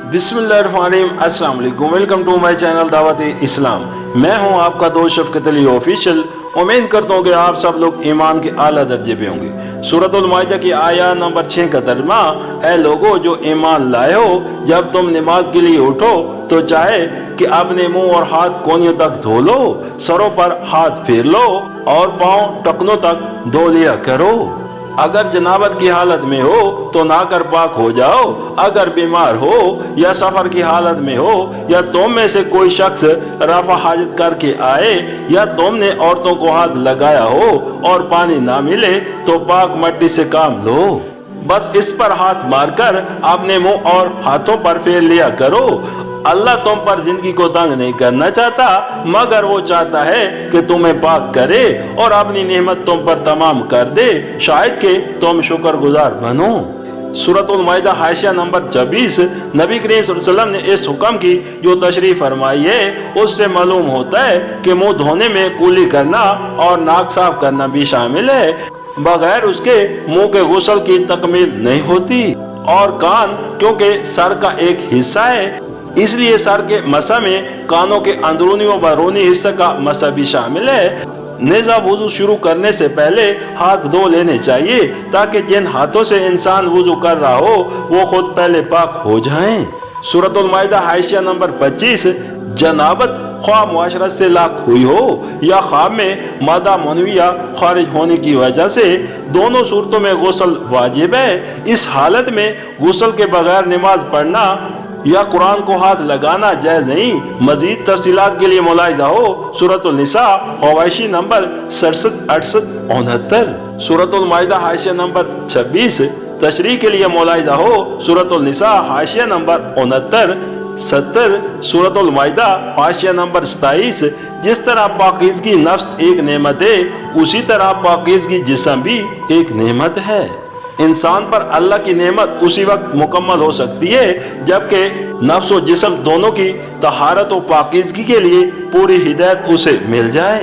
बिस्मिल्लाहिर्रहमानिर्रहीम, अस्सलाम वालेकुम। वेलकम टू माय चैनल दावत इस्लाम। मैं हूं आपका दोस्त शफकत अली ऑफिशियल। उम्मीद करता हूं कि आप सब लोग ईमान के आला दर्जे पे होंगे। सूरतुल माइदा की आया नंबर 6 का तर्जुमा, ऐ लोगो जो ईमान लाए हो, जब तुम नमाज के लिए उठो तो चाहे कि अपने मुंह और हाथ कोनियों तक धो लो, सरों पर हाथ फेर लो और पांव टखनों तक धो लिया करो। अगर जनाबत की हालत में हो तो नहाकर पाक हो जाओ। अगर बीमार हो या सफर की हालत में हो या तुम में से कोई शख्स रफा हाजत करके आए या तुमने औरतों को हाथ लगाया हो और पानी ना मिले तो पाक मट्टी से काम लो। बस इस पर हाथ मारकर अपने मुंह और हाथों पर फेर लिया करो। अल्लाह तुम पर जिंदगी को तंग नहीं करना चाहता, मगर वो चाहता है कि तुम्हें पाक करे और अपनी नेमत तुम पर तमाम कर दे, शायद कि तुम शुक्रगुजार बनो। सूरतुल माइदा हाशिया नंबर 26। नबी करीम सल्लल्लाहु अलैहि वसल्लम ने इस हुक्म की जो तशरीफ फरमाई है, उससे मालूम होता है कि मुंह धोने में कुली करना और नाक साफ करना भी शामिल है। बगैर उसके मुंह के गुस्ल की तकमील नहीं होती। और कान क्योंकि सर का एक हिस्सा है, इसलिए सर के मसा में कानों के अंदरूनी और बैरूनी हिस्से का मसा भी शामिल है। नेज़ा वुजू शुरू करने से पहले हाथ धो लेने चाहिए ताकि जिन हाथों से इंसान वुजू कर रहा हो वो खुद पहले पाक हो जाएं। सूरतुल माइदा हाशिया नंबर 25। जनाबत ख्वाह मुआशरत से लाक हुई हो या ख्वाब में मादा मनविया खारिज होने की वजह से, दोनों सूरतों में गुस्ल वाजिब है। इस हालत में गुस्ल के बगैर नमाज पढ़ना या कुरान को हाथ लगाना जायज नहीं। मजीद तफसीलात के लिए मुलाहिजा हो सूरतुल निसा हवाशी नंबर 67, 68, 69। सूरतुल माइदा हाशिया नंबर 26। तशरीह के लिए मुलाहिजा हो सूरतुल निसा हाशिया नंबर 69, 70। सूरतुल माइदा हाशिया नंबर 27। जिस तरह पाकीज़गी नफ्स एक नेमत है, उसी तरह पाकीज़गी जिस्म भी एक नेमत है। इंसान पर अल्लाह की नेमत उसी वक्त मुकम्मल हो सकती है जबकि नफ्स और जिस्म दोनों की तहारत और पाकीज़गी के लिए पूरी हिदायत उसे मिल जाए।